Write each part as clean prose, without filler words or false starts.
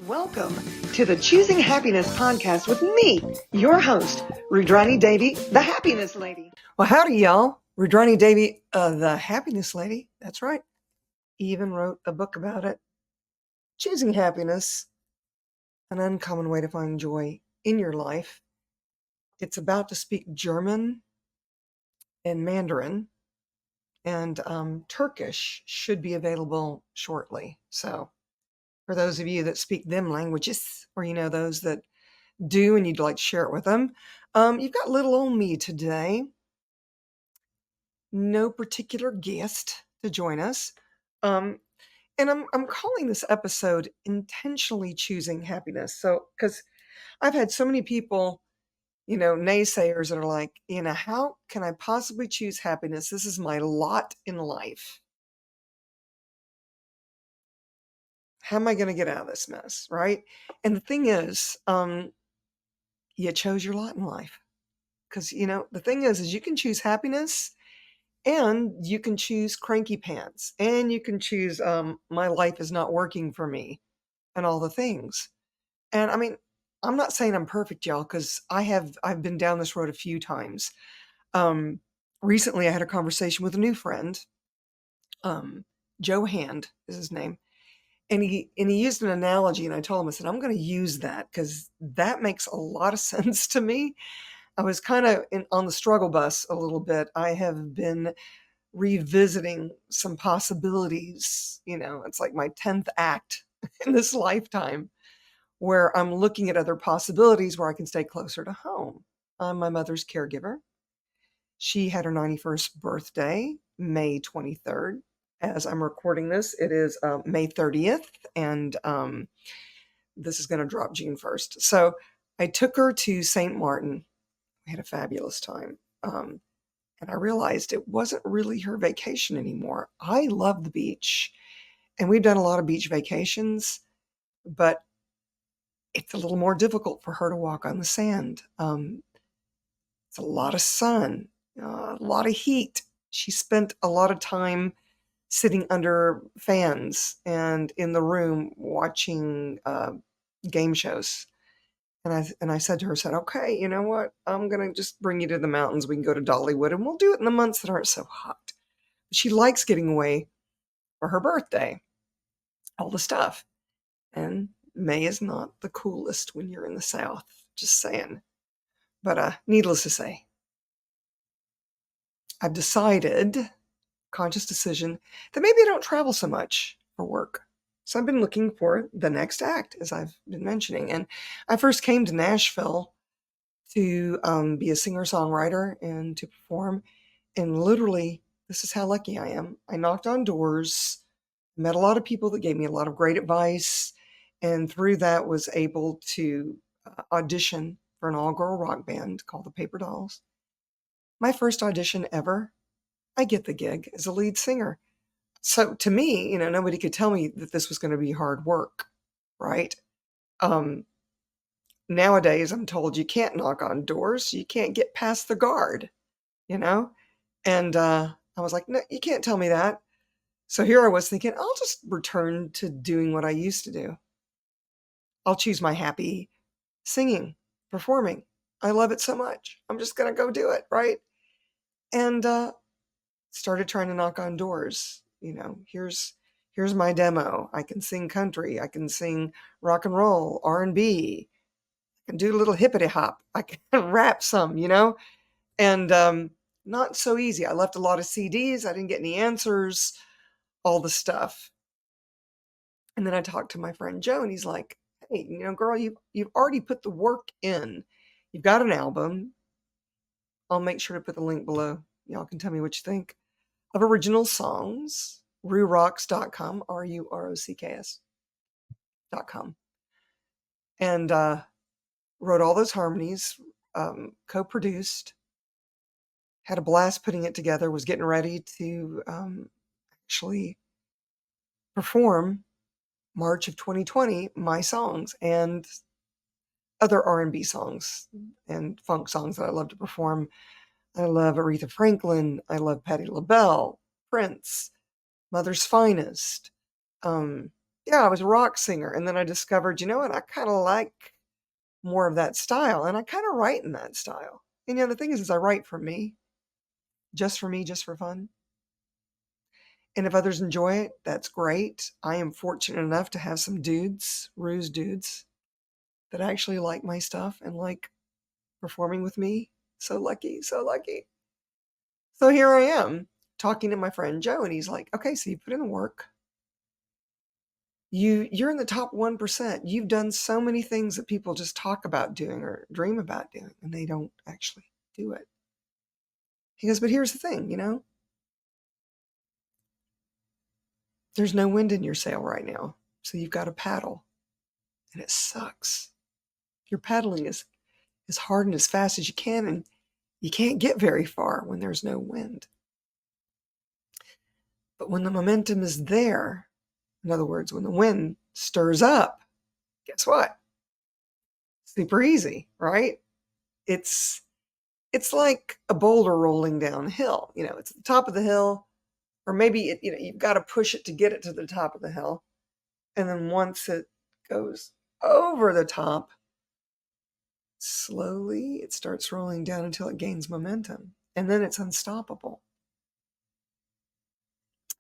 Welcome to the Choosing Happiness podcast with me, your host, Devi, the Happiness Lady. Well, howdy, y'all. Devi, the Happiness Lady. That's right. Even wrote a book about it. Choosing Happiness, an uncommon way to find joy in your life. It's about to speak German and Mandarin, and Turkish should be available shortly. So for those of you that speak them languages, or those that do and you'd like to share it with them, you've got little old me today. No particular guest to join us. And I'm calling this episode Intentionally Choosing Happiness. So, because I've had so many people, naysayers that are like, how can I possibly choose happiness? This is my lot in life. How am I going to get out of this mess? Right. And the thing is, you chose your lot in life. Because, the thing is you can choose happiness and you can choose cranky pants and you can choose my life is not working for me and all the things. And I mean, I'm not saying I'm perfect, y'all, because I've been down this road a few times. Recently, I had a conversation with a new friend. Joe Hand is his name. And he used an analogy, and I told him, I said, I'm going to use that because that makes a lot of sense to me. I was kind of on the struggle bus a little bit. I have been revisiting some possibilities. It's like my 10th act in this lifetime where I'm looking at other possibilities where I can stay closer to home. I'm my mother's caregiver. She had her 91st birthday, May 23rd. As I'm recording this, it is May 30th, and this is going to drop June 1st. So I took her to St. Martin. We had a fabulous time. And I realized it wasn't really her vacation anymore. I love the beach, and we've done a lot of beach vacations, but it's a little more difficult for her to walk on the sand. It's a lot of sun, a lot of heat. She spent a lot of time sitting under fans and in the room watching game shows. And I said to her, okay, you know what? I'm going to just bring you to the mountains. We can go to Dollywood, and we'll do it in the months that aren't so hot. She likes getting away for her birthday, all the stuff. And May is not the coolest when you're in the South, just saying. But needless to say, I've decided, conscious decision, that maybe I don't travel so much for work. So I've been looking for the next act, as I've been mentioning. And I first came to Nashville to be a singer-songwriter and to perform. And literally, this is how lucky I am. I knocked on doors, met a lot of people that gave me a lot of great advice, and through that was able to audition for an all-girl rock band called the Paper Dolls. My first audition ever, I get the gig as a lead singer. So to me, nobody could tell me that this was going to be hard work, right? Nowadays, I'm told you can't knock on doors. You can't get past the guard, And I was like, no, you can't tell me that. So here I was thinking, I'll just return to doing what I used to do. I'll choose my happy singing, performing. I love it so much. I'm just going to go do it, right? And started trying to knock on doors. Here's my demo. I can sing country. I can sing rock and roll, R&B. I can do a little hippity hop. I can rap some, and not so easy. I left a lot of CDs. I didn't get any answers, all the stuff. And then I talked to my friend Joe, and he's like, hey, girl, you've already put the work in. You've got an album. I'll make sure to put the link below. Y'all can tell me what you think. Of original songs, rurocks.com, RUROCKS.com. And wrote all those harmonies, co-produced, had a blast putting it together, was getting ready to actually perform March of 2020 my songs and other R&B songs and funk songs that I love to perform. I love Aretha Franklin. I love Patti LaBelle, Prince, Mother's Finest. Yeah, I was a rock singer, and then I discovered, you know what? I kind of like more of that style, and I kind of write in that style. And the thing is I write for me, just for fun. And if others enjoy it, that's great. I am fortunate enough to have some dudes, ruse dudes, that actually like my stuff and like performing with me. So lucky, so lucky. So here I am talking to my friend Joe, and he's like, "Okay, so you put in the work. You're in the top 1%. You've done so many things that people just talk about doing or dream about doing, and they don't actually do it." He goes, "But here's the thing, there's no wind in your sail right now, so you've got to paddle, and it sucks. You're paddling as hard and as fast as you can, and you can't get very far when there's no wind. But when the momentum is there, in other words, when the wind stirs up, guess what? Super easy, right? It's it's like a boulder rolling downhill. It's at the top of the hill, or maybe you've got to push it to get it to the top of the hill, and then once it goes over the top, slowly it starts rolling down until it gains momentum, and then it's unstoppable.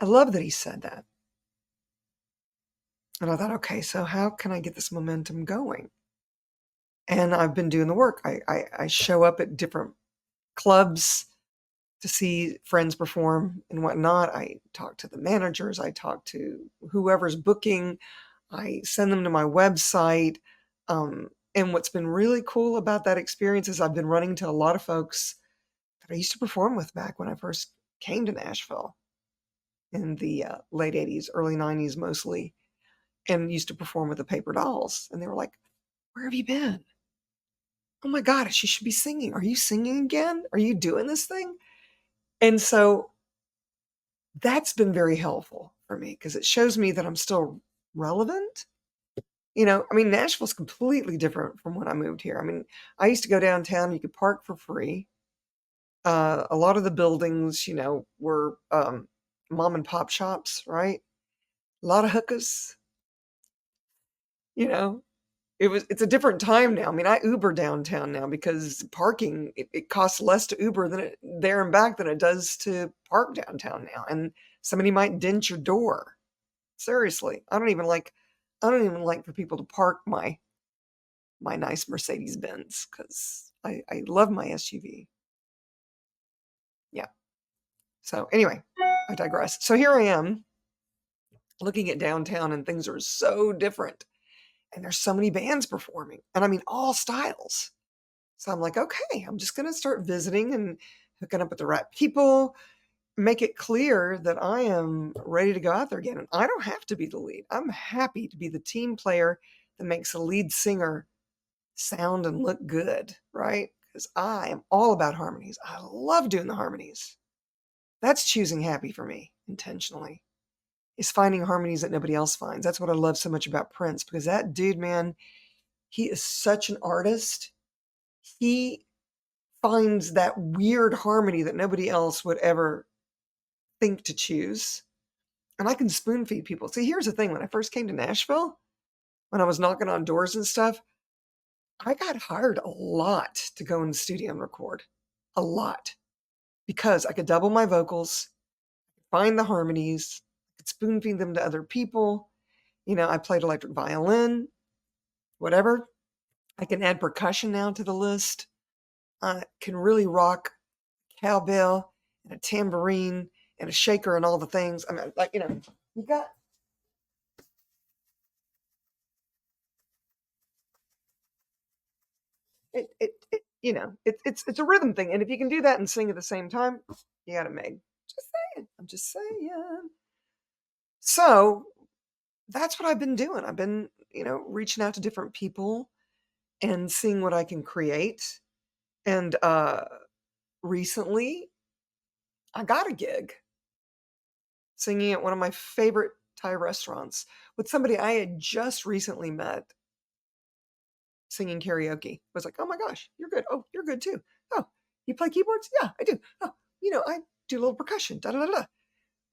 I love that he said that. And I thought, okay, so how can I get this momentum going? And I've been doing the work. I show up at different clubs to see friends perform and whatnot. I talk to the managers. I talk to whoever's booking. I send them to my website. And what's been really cool about that experience is I've been running to a lot of folks that I used to perform with back when I first came to Nashville in the late 80s, early 90s mostly, and used to perform with the Paper Dolls. And they were like, "Where have you been? Oh my gosh, you should be singing. Are you singing again? Are you doing this thing?" And so that's been very helpful for me because it shows me that I'm still relevant. Nashville's completely different from when I moved here. I used to go downtown, you could park for free. A lot of the buildings, were mom and pop shops, right? A lot of hookahs, you know, it's a different time now. I Uber downtown now because parking it costs less to Uber than there and back than it does to park downtown now. And somebody might dent your door. Seriously, I don't even like for people to park my nice Mercedes Benz because I love my SUV. Yeah. So anyway, I digress. So here I am looking at downtown, and things are so different, and there's so many bands performing, and all styles. So I'm like, okay, I'm just going to start visiting and hooking up with the right people, make it clear that I am ready to go out there again. And I don't have to be the lead. I'm happy to be the team player that makes a lead singer sound and look good, right? Because I am all about harmonies. I love doing the harmonies. That's choosing happy for me intentionally. Is finding harmonies that nobody else finds. That's what I love so much about Prince because that dude, man, he is such an artist. He finds that weird harmony that nobody else would ever think to choose. And I can spoon feed people. See, here's the thing. When I first came to Nashville, when I was knocking on doors and stuff, I got hired a lot to go in the studio and record. A lot. Because I could double my vocals, find the harmonies, I could spoon feed them to other people. I played electric violin, whatever. I can add percussion now to the list. I can really rock cowbell and a tambourine and a shaker and all the things. You got it's a rhythm thing. And if you can do that and sing at the same time, you got it made. Just saying. I'm just saying. So that's what I've been doing. I've been, reaching out to different people and seeing what I can create. And recently I got a gig singing at one of my favorite Thai restaurants with somebody I had just recently met singing karaoke. I was like, "Oh my gosh, you're good. Oh, you're good too. Oh, you play keyboards? Yeah, I do. Oh, I do a little percussion. Da da da da.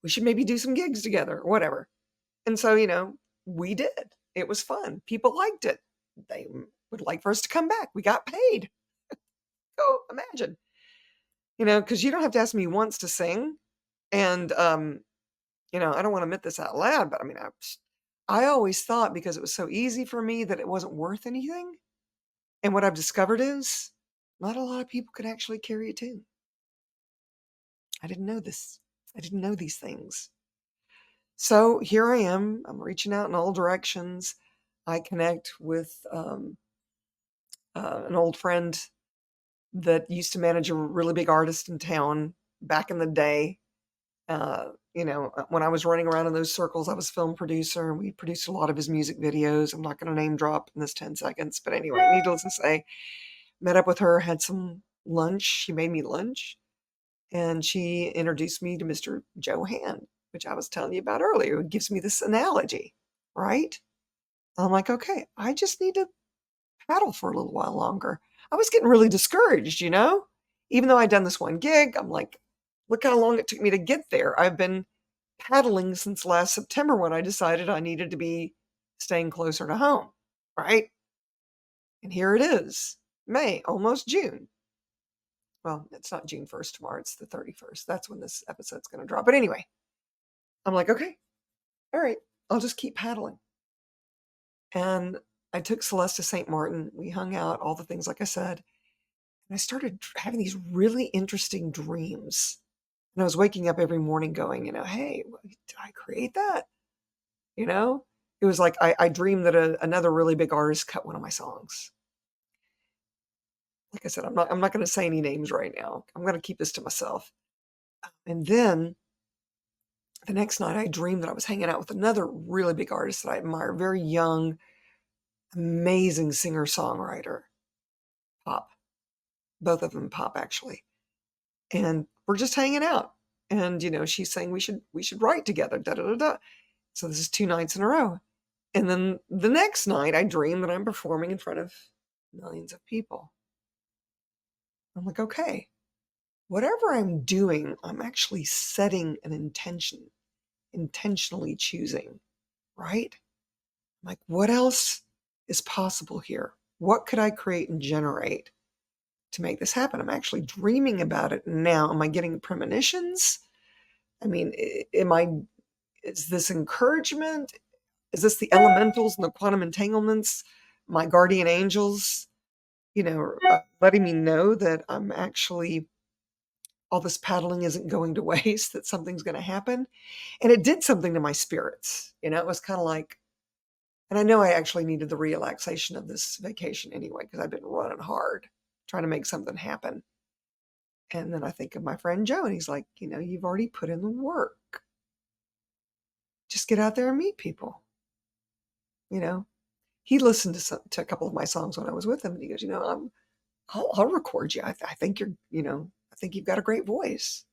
We should maybe do some gigs together or whatever." And so, we did. It was fun. People liked it. They would like for us to come back. We got paid. Go imagine, because you don't have to ask me once to sing. And, I don't want to admit this out loud, but I mean, I always thought because it was so easy for me that it wasn't worth anything. And what I've discovered is not a lot of people can actually carry a tune. I didn't know this. I didn't know these things. So here I am. I'm reaching out in all directions. I connect with an old friend that used to manage a really big artist in town back in the day. When I was running around in those circles, I was film producer and we produced a lot of his music videos. I'm not going to name drop in this 10 seconds, but anyway, needless to say, met up with her, had some lunch. She made me lunch and she introduced me to Mr. Joe Hand, which I was telling you about earlier. It gives me this analogy, right? I'm like, okay, I just need to paddle for a little while longer. I was getting really discouraged, even though I'd done this one gig. I'm like, look how long it took me to get there. I've been paddling since last September when I decided I needed to be staying closer to home, right? And here it is, May, almost June. Well, it's not June 1st tomorrow, it's the 31st. That's when this episode's going to drop. But anyway, I'm like, okay, all right, I'll just keep paddling. And I took Celeste to St. Martin. We hung out, all the things like I said. And I started having these really interesting dreams. And I was waking up every morning going, hey, did I create that? It was like I dreamed that another really big artist cut one of my songs. Like I said, I'm not going to say any names right now. I'm going to keep this to myself. And then the next night, I dreamed that I was hanging out with another really big artist that I admire, very young, amazing singer-songwriter, pop. Both of them pop, actually. And we're just hanging out. And, she's saying we should write together, da da da da. So this is 2 nights in a row. And then the next night, I dream that I'm performing in front of millions of people. I'm like, okay, whatever I'm doing, I'm actually setting an intention, intentionally choosing, right? Like, what else is possible here? What could I create and generate to make this happen? I'm actually dreaming about it now. Am I getting premonitions? I mean, is this encouragement? Is this the elementals and the quantum entanglements, my guardian angels, letting me know that I'm actually, all this paddling isn't going to waste, that something's going to happen? And it did something to my spirits. It was kind of like, and I know I actually needed the relaxation of this vacation anyway, because I've been running hard trying to make something happen. And then I think of my friend Joe, and he's like, you've already put in the work. Just get out there and meet people. He listened to a couple of my songs when I was with him, and he goes, I'll record you. I think I think you've got a great voice.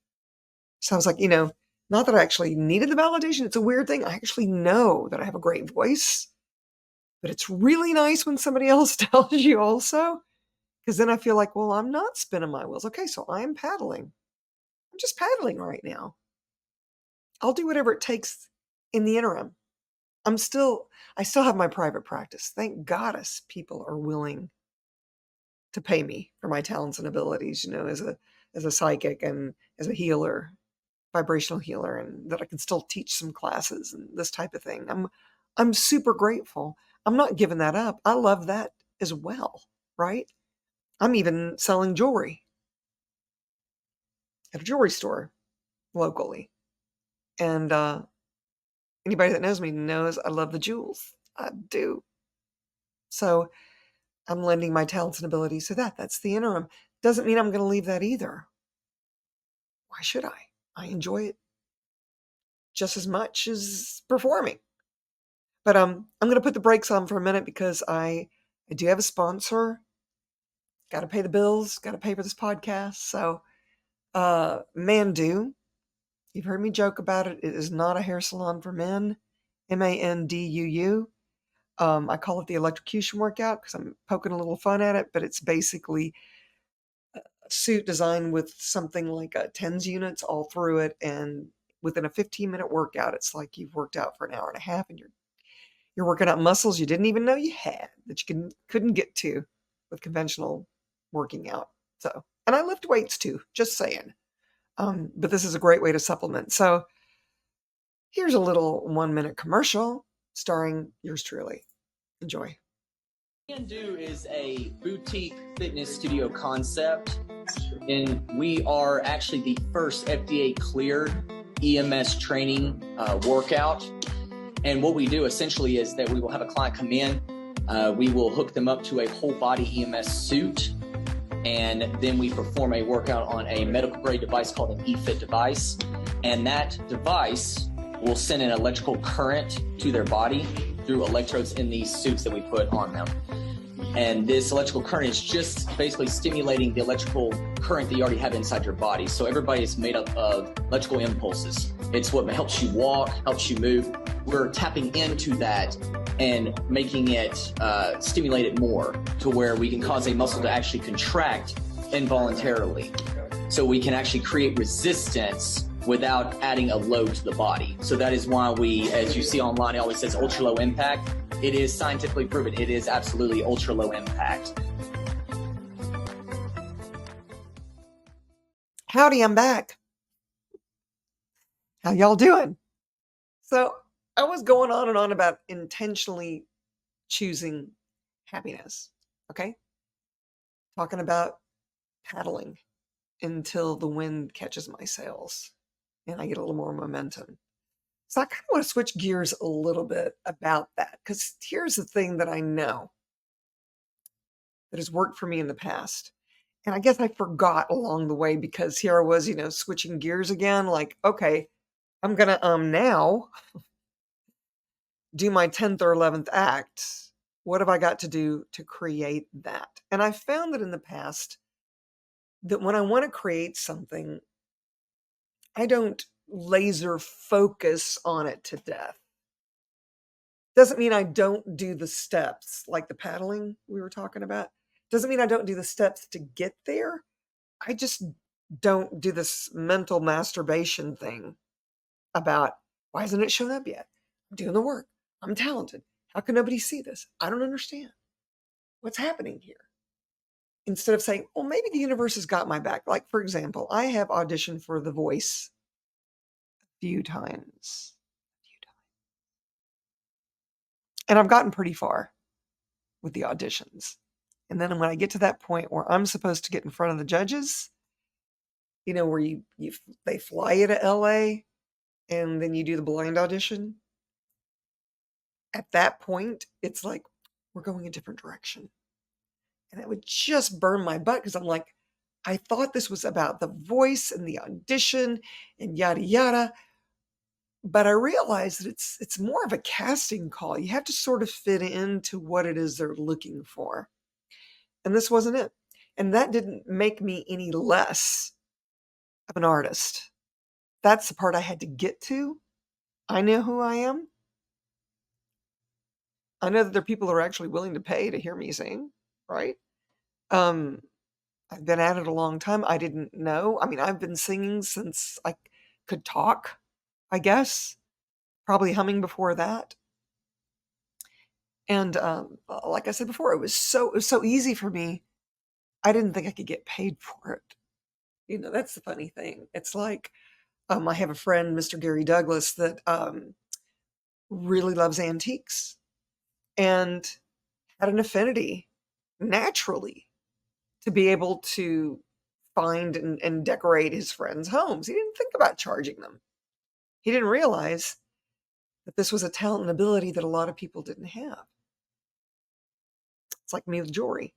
So I was like, not that I actually needed the validation. It's a weird thing. I actually know that I have a great voice, but it's really nice when somebody else tells you also, because then I feel like, well, I'm not spinning my wheels. Okay, so I am paddling. I'm just paddling right now. I'll do whatever it takes in the interim. I still have my private practice. Thank goddess people are willing to pay me for my talents and abilities, as a psychic and as a healer, vibrational healer, and that I can still teach some classes and this type of thing. I'm super grateful. I'm not giving that up. I love that as well, right? I'm even selling jewelry at a jewelry store locally. And anybody that knows me knows I love the jewels. I do. So I'm lending my talents and abilities to that. That's the interim. Doesn't mean I'm going to leave that either. Why should I? I enjoy it just as much as performing. But I'm going to put the brakes on for a minute because I do have a sponsor. Got to pay the bills. Got to pay for this podcast. So, Mandu, you've heard me joke about it. It is not a hair salon for men. Manduu. I call it the electrocution workout because I'm poking a little fun at it, but it's basically a suit designed with something like a TENS units all through it. And within a 15-minute workout, it's like you've worked out for an hour and a half and You're working out muscles you didn't even know you had that you couldn't get to with conventional working out. So, and I lift weights too, just saying. But this is a great way to supplement. So here's a little 1-minute commercial starring yours truly. Enjoy. Can Do is a boutique fitness studio concept, and we are actually the first FDA cleared EMS training workout. And what we do essentially is that we will have a client come in, we will hook them up to a whole body EMS suit, and then we perform a workout on a medical grade device called an eFit device. And that device will send an electrical current to their body through electrodes in these suits that we put on them. And this electrical current is just basically stimulating the electrical current that you already have inside your body. So everybody is made up of electrical impulses. It's what helps you walk, helps you move. We're tapping into that and making it stimulate it more to where we can cause a muscle to actually contract involuntarily. So we can actually create resistance without adding a load to the body. So that is why we, as you see online, it always says ultra low impact. It is scientifically proven. It is absolutely ultra low impact. Howdy, I'm back. How y'all doing? So I was going on and on about intentionally choosing happiness. Okay. Talking about paddling until the wind catches my sails and I get a little more momentum. So I kind of want to switch gears a little bit about that, because here's the thing that I know that has worked for me in the past. And I guess I forgot along the way, because here I was, switching gears again, like, okay, I'm going to now do my 10th or 11th act. What have I got to do to create that? And I found that in the past that when I want to create something, I don't laser focus on it to death. Doesn't mean I don't do the steps, like the paddling we were talking about. Doesn't mean I don't do the steps to get there. I just don't do this mental masturbation thing about, why hasn't it shown up yet? I'm doing the work. I'm talented. How can nobody see this? I don't understand. What's happening here? Instead of saying, well, maybe the universe has got my back. Like, for example, I have auditioned for The Voice a few times. And I've gotten pretty far with the auditions. And then when I get to that point where I'm supposed to get in front of the judges, where they fly you to LA and then you do the blind audition. At that point, it's like, we're going a different direction. And that would just burn my butt, because I'm like, I thought this was about the voice and the audition and yada yada. But I realized that it's more of a casting call. You have to sort of fit into what it is they're looking for. And this wasn't it. And that didn't make me any less of an artist. That's the part I had to get to. I know who I am. I know that there are people who are actually willing to pay to hear me sing, right? I've been at it a long time. I didn't know. I mean, I've been singing since I could talk, I guess. Probably humming before that. And like I said before, it was so easy for me. I didn't think I could get paid for it. That's the funny thing. It's like, I have a friend, Mr. Gary Douglas, that really loves antiques and had an affinity naturally to be able to find and decorate his friends' homes. He didn't think about charging them. He didn't realize that this was a talent and ability that a lot of people didn't have. It's like me with jewelry.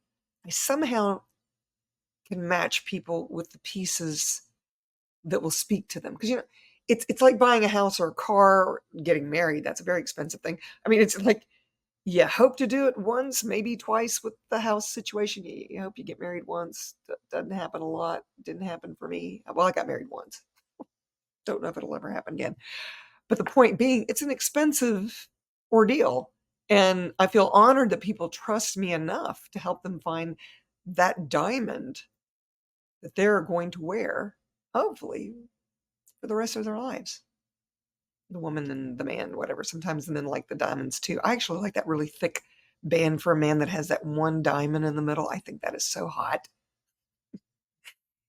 I somehow can match people with the pieces that will speak to them. Because, it's like buying a house or a car or getting married. That's a very expensive thing. I mean, it's like, you hope to do it once, maybe twice with the house situation. You hope you get married once. That doesn't happen a lot. Didn't happen for me. Well, I got married once. Don't know if it'll ever happen again. But the point being, it's an expensive ordeal. And I feel honored that people trust me enough to help them find that diamond that they're going to wear, hopefully, for the rest of their lives. the woman and the man, whatever. Sometimes the men like the diamonds too. I actually like that really thick band for a man that has that one diamond in the middle. I think that is so hot.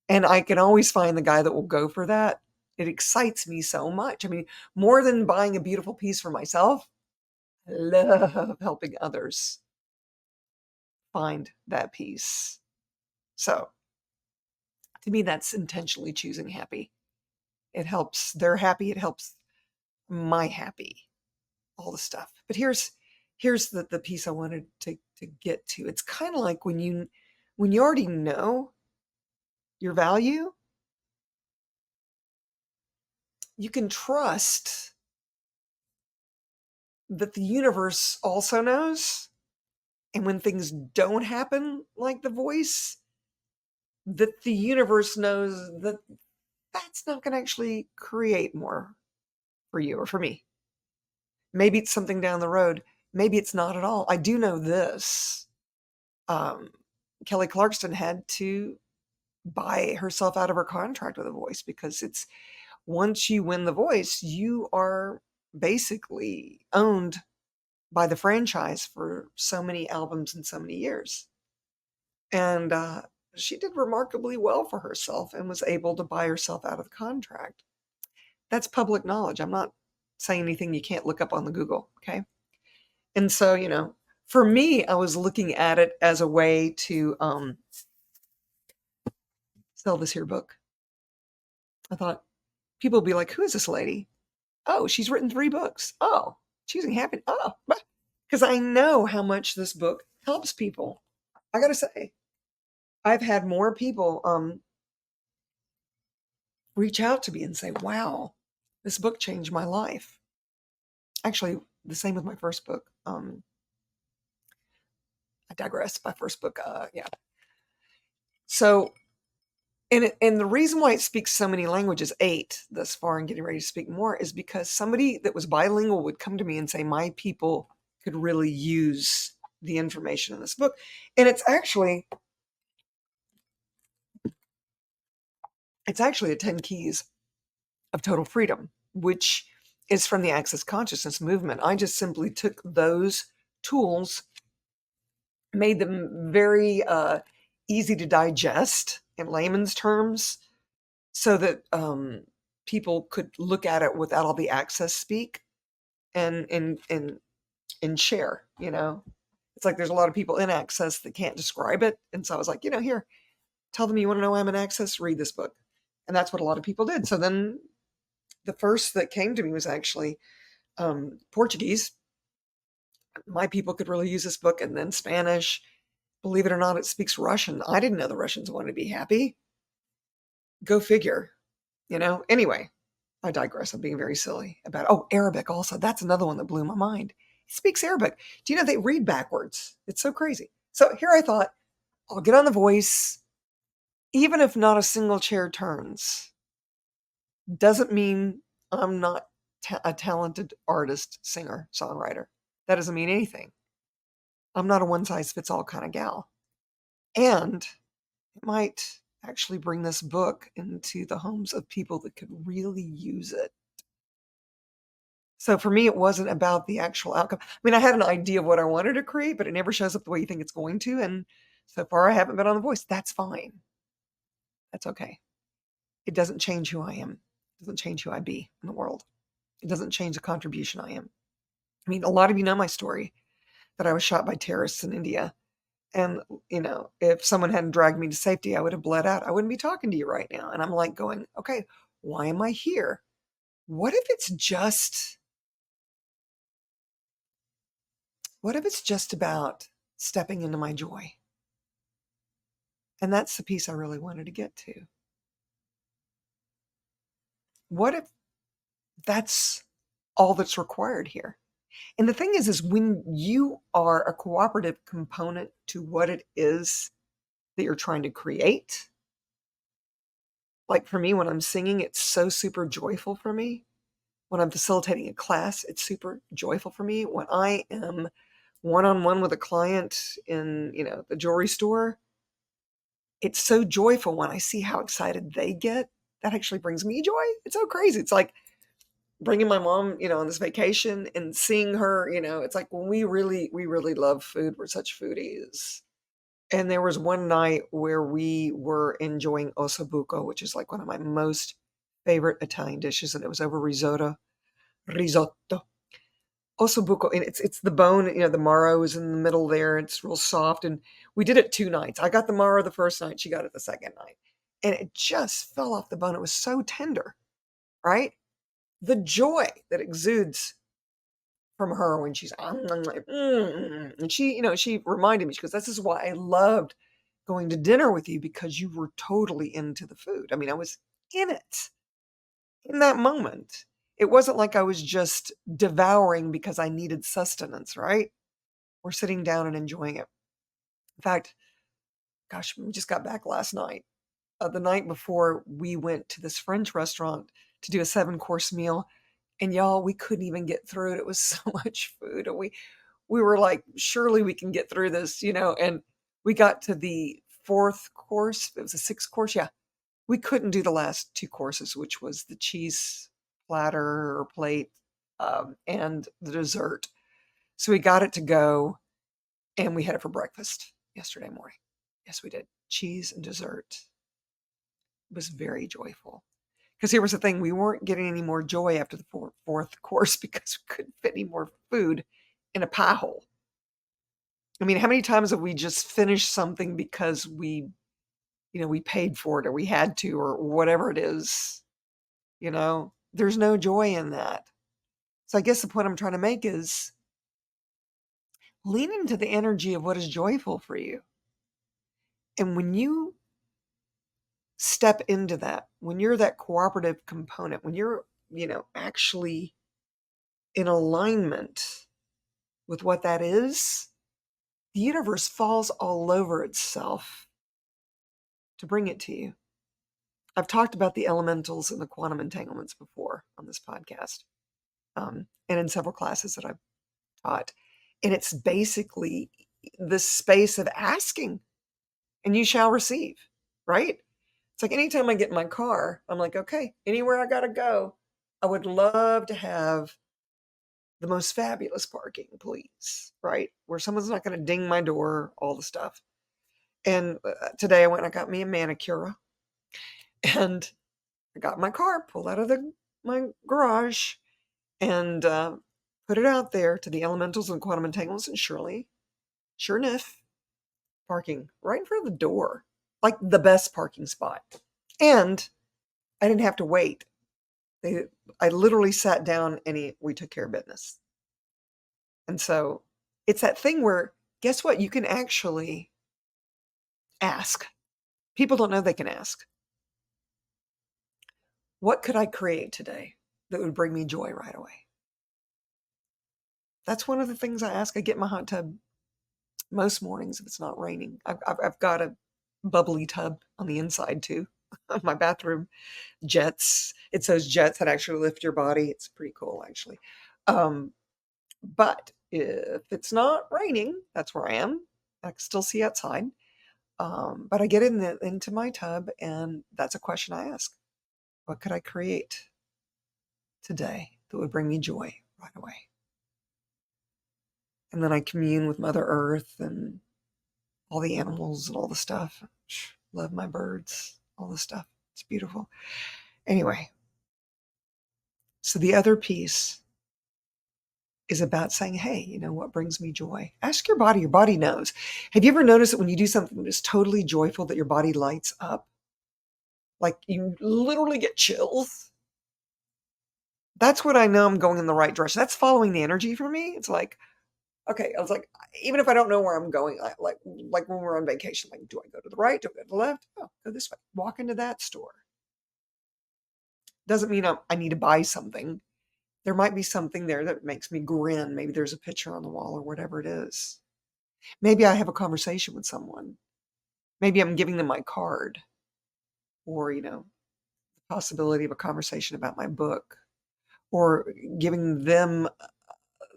And I can always find the guy that will go for that. It excites me so much. I mean, more than buying a beautiful piece for myself, I love helping others find that piece. So to me, that's intentionally choosing happy. It helps they're happy, it helps my happy, all the stuff. But here's the piece I wanted to get to. It's kind of like when you already know your value, you can trust that the universe also knows. And when things don't happen like the voice, that the universe knows that that's not going to actually create more for you or for me. Maybe it's something down the road. Maybe it's not at all. I do know this. Um, Kelly Clarkson had to buy herself out of her contract with The Voice because it's once you win The Voice, you are basically owned by the franchise for so many albums and so many years. And she did remarkably well for herself and was able to buy herself out of the contract. That's public knowledge. I'm not saying anything you can't look up on the Google. Okay. And so, for me, I was looking at it as a way to sell this here book. I thought people would be like, who is this lady? Oh, she's written 3 books. Oh, choosing happiness. Oh, because I know how much this book helps people. I got to say, I've had more people reach out to me and say, wow, this book changed my life. Actually, the same with my first book. I digress. My first book, yeah. So, and the reason why it speaks so many languages, 8 thus far, and getting ready to speak more, is because somebody that was bilingual would come to me and say, my people could really use the information in this book. And it's actually a 10 keys of total freedom, which is from the Access Consciousness movement. I just simply took those tools, made them very easy to digest in layman's terms, so that people could look at it without all the access speak and share. It's like there's a lot of people in access that can't describe it, and so I was like, here, tell them you want to know I'm in access, read this book. And that's what a lot of people did. So then the first that came to me was actually Portuguese. My people could really use this book. And then Spanish. Believe it or not, it speaks Russian. I didn't know the Russians wanted to be happy. Go figure. Anyway, I digress. I'm being very silly about it. Oh, Arabic also. That's another one that blew my mind. He speaks Arabic. Do you know they read backwards? It's so crazy. So here I thought, I'll get on The Voice. Even if not a single chair turns, doesn't mean I'm not a talented artist, singer, songwriter. That doesn't mean anything. I'm not a one size fits all kind of gal. And it might actually bring this book into the homes of people that could really use it. So for me, it wasn't about the actual outcome. I mean, I had an idea of what I wanted to create, but it never shows up the way you think it's going to. And so far, I haven't been on The Voice. That's fine. That's okay. It doesn't change who I am. It doesn't change who I be in the world. It doesn't change the contribution I am. I mean, a lot of you know my story, that I was shot by terrorists in India. And, if someone hadn't dragged me to safety, I would have bled out. I wouldn't be talking to you right now. And I'm like going, okay, why am I here? What if it's just about stepping into my joy? And that's the piece I really wanted to get to. What if that's all that's required here? And the thing is when you are a cooperative component to what it is that you're trying to create, like for me, when I'm singing, it's so super joyful for me. When I'm facilitating a class, it's super joyful for me. When I am one-on-one with a client in, the jewelry store, it's so joyful when I see how excited they get. That actually brings me joy. It's so crazy. It's like bringing my mom, on this vacation and seeing her, it's like when we really love food. We're such foodies. And there was one night where we were enjoying ossobuco, which is like one of my most favorite Italian dishes, and it was over risotto. Ossobuco, and it's the bone, the marrow is in the middle there. It's real soft, and we did it 2 nights. I got the marrow the first night, she got it the second night, and it just fell off the bone. It was so tender, right? The joy that exudes from her when she's like, and she reminded me, she goes, "This is why I loved going to dinner with you, because you were totally into the food." I mean, I was in it in that moment. It wasn't like I was just devouring because I needed sustenance, right? We're sitting down and enjoying it. In fact, gosh, we just got back last night. The night before, we went to this French restaurant to do a 7-course meal, and y'all, we couldn't even get through it. It was so much food, and we were like, surely we can get through this, and we got to the 4th course. It was a 6 course. Yeah. We couldn't do the last 2 courses, which was the cheese platter or plate, and the dessert. So we got it to go, and we had it for breakfast yesterday morning. Yes, we did. Cheese and dessert. It was very joyful. Because here was the thing, we weren't getting any more joy after the 4th course because we couldn't fit any more food in a pie hole. I mean, how many times have we just finished something because we paid for it or we had to or whatever it is, There's no joy in that. So I guess the point I'm trying to make is lean into the energy of what is joyful for you. And when you step into that, when you're that cooperative component, when you're, actually in alignment with what that is, the universe falls all over itself to bring it to you. I've talked about the elementals and the quantum entanglements before on this podcast, and in several classes that I've taught. And it's basically this space of asking, and you shall receive, right? It's like anytime I get in my car, I'm like, okay, anywhere I got to go, I would love to have the most fabulous parking, please, right? Where someone's not going to ding my door, all the stuff. And today I went and I got me a manicure, and I got my car, pulled out of my garage, and put it out there to the elementals and quantum entanglements, and sure enough, parking right in front of the door, like the best parking spot. And I didn't have to wait. I literally sat down and we took care of business. And so it's that thing where, guess what? You can actually ask. People don't know they can ask. What could I create today that would bring me joy right away? That's one of the things I ask. I get in my hot tub most mornings if it's not raining. I've got a bubbly tub on the inside too of my bathroom. Jets. It's those jets that actually lift your body. It's pretty cool, actually. Um, but if it's not raining, that's where I am. I can still see outside. But I get into my tub, and that's a question I ask. What could I create today that would bring me joy right away? And then I commune with Mother Earth and all the animals and all the stuff. Love my birds, all the stuff. It's beautiful. Anyway, so the other piece is about saying, hey, what brings me joy? Ask your body. Your body knows. Have you ever noticed that when you do something that's totally joyful, that your body lights up? Like you literally get chills? That's what I know I'm going in the right direction. That's following the energy for me. It's like, okay, I was like, even if I don't know where I'm going, like when we're on vacation, like, do I go to the right? Do I go to the left? Oh, go this way. Walk into that store. Doesn't mean I need to buy something. There might be something there that makes me grin. Maybe there's a picture on the wall or whatever it is. Maybe I have a conversation with someone. Maybe I'm giving them my card, or, the possibility of a conversation about my book, or giving them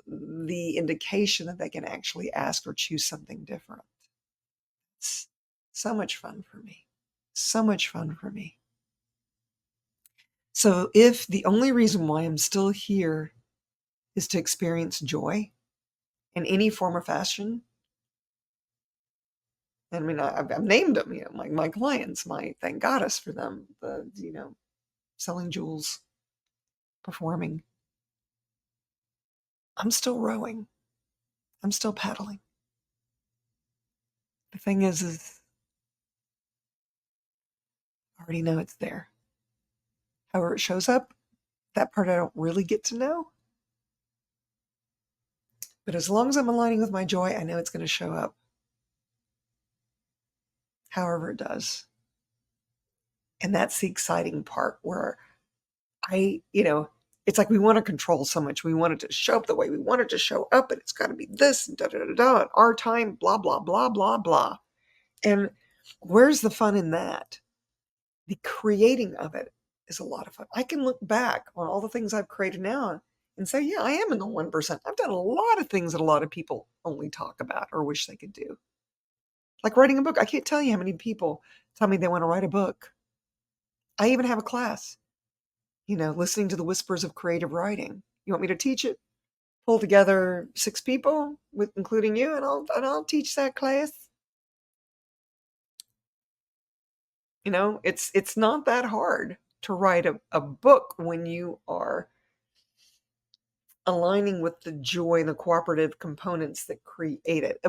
the indication that they can actually ask or choose something different. It's so much fun for me. So much fun for me. So if the only reason why I'm still here is to experience joy in any form or fashion, I mean, I've named them, my clients, my thank goddess for them, selling jewels, performing. I'm still rowing. I'm still paddling. The thing is I already know it's there. However it shows up, that part I don't really get to know. But as long as I'm aligning with my joy, I know it's going to show up. However it does. And that's the exciting part where it's like we want to control so much. We want it to show up the way we want it to show up, and it's got to be this and da da da da, and our time, blah, blah, blah, blah, blah. And where's the fun in that? The creating of it is a lot of fun. I can look back on all the things I've created now and say, yeah, I am in the 1%. I've done a lot of things that a lot of people only talk about or wish they could do. Like writing a book. I can't tell you how many people tell me they want to write a book. I even have a class, listening to the whispers of creative writing. You want me to teach it? Pull together 6 people, with including you, and I'll teach that class. It's not that hard to write a book when you are aligning with the joy and the cooperative components that create it.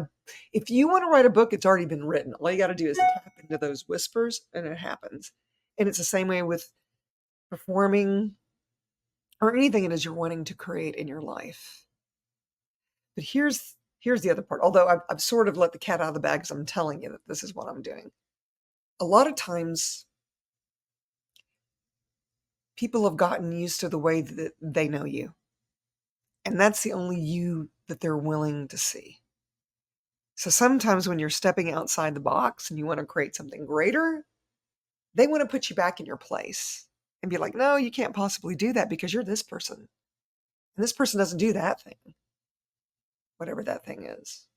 If you want to write a book, it's already been written. All you got to do is tap into those whispers, and it happens. And it's the same way with performing or anything it is you're wanting to create in your life. But here's the other part. Although I've sort of let the cat out of the bag because I'm telling you that this is what I'm doing. A lot of times, people have gotten used to the way that they know you. And that's the only you that they're willing to see. So sometimes when you're stepping outside the box and you want to create something greater, they want to put you back in your place and be like, no, you can't possibly do that because you're this person. And this person doesn't do that thing, whatever that thing is.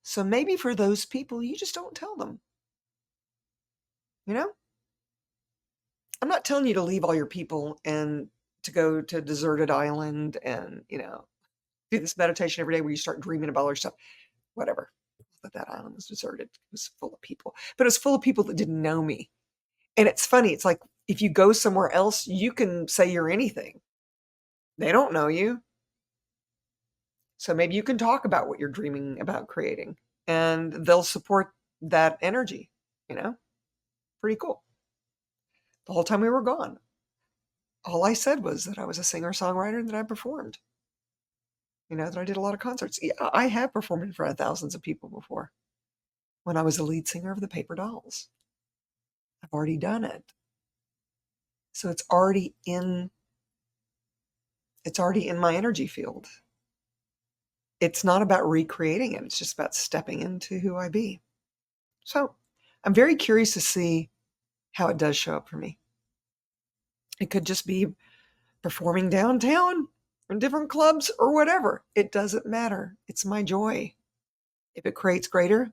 So maybe for those people, you just don't tell them. I'm not telling you to leave all your people and to go to a deserted island and, do this meditation every day where you start dreaming about all your stuff. Whatever. But that island was deserted. It was full of people. But it was full of people that didn't know me. And it's funny. It's like if you go somewhere else, you can say you're anything. They don't know you. So maybe you can talk about what you're dreaming about creating and they'll support that energy, Pretty cool. The whole time we were gone, all I said was that I was a singer-songwriter and that I performed. That I did a lot of concerts. Yeah, I have performed in front of thousands of people before. When I was the lead singer of the Paper Dolls. I've already done it. So it's already in my energy field. It's not about recreating it. It's just about stepping into who I be. So I'm very curious to see how it does show up for me. It could just be performing downtown in different clubs or whatever. It doesn't matter. It's my joy. If it creates greater,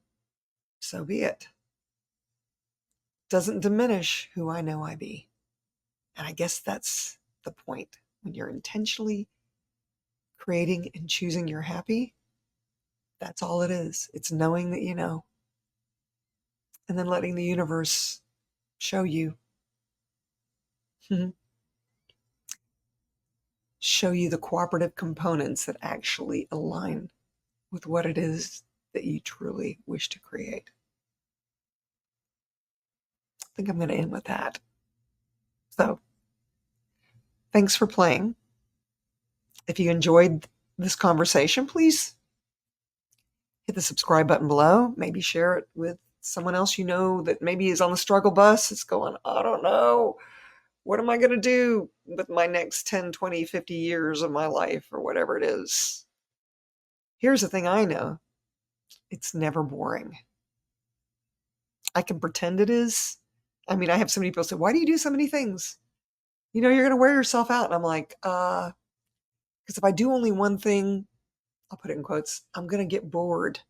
so be it. Doesn't diminish who I know I be. And I guess that's the point. When you're intentionally creating and choosing your happy, that's all it is. It's knowing that you know. And then letting the universe show you. Show you the cooperative components that actually align with what it is that you truly wish to create. I think I'm going to end with that. So, thanks for playing. If you enjoyed this conversation, please hit the subscribe button below. Maybe share it with someone else you know that maybe is on the struggle bus. It's going, I don't know. What am I going to do with my next 10, 20, 50 years of my life or whatever it is? Here's the thing I know. It's never boring. I can pretend it is. I mean, I have so many people say, why do you do so many things? You're going to wear yourself out. And I'm like, because if I do only one thing, I'll put it in quotes, I'm going to get bored.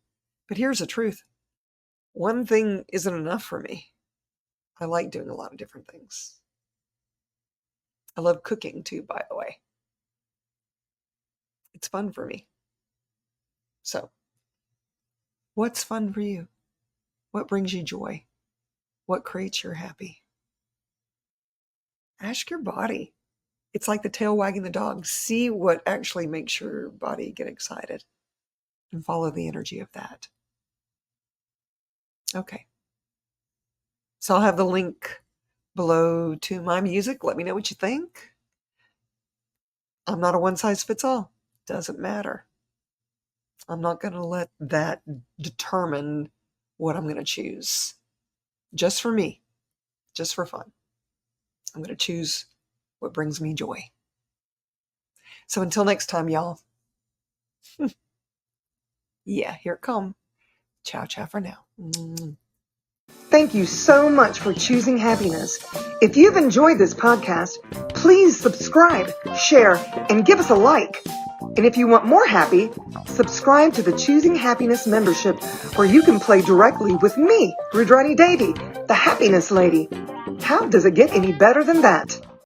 But here's the truth. One thing isn't enough for me. I like doing a lot of different things. I love cooking too, by the way. It's fun for me. So, what's fun for you? What brings you joy? What creates your happy? Ask your body. It's like the tail wagging the dog. See what actually makes your body get excited and follow the energy of that. Okay. So I'll have the link below to my music. Let me know what you think. I'm not a one size fits all. Doesn't matter. I'm not going to let that determine what I'm going to choose. Just for me, just for fun. I'm going to choose what brings me joy. So until next time, y'all. Yeah, here it come. Ciao, ciao for now. Thank you so much for choosing happiness. If you've enjoyed this podcast, please subscribe, share, and give us a like. And if you want more happy, subscribe to the Choosing Happiness membership where you can play directly with me, Rudrani Devi, the happiness lady. How does it get any better than that?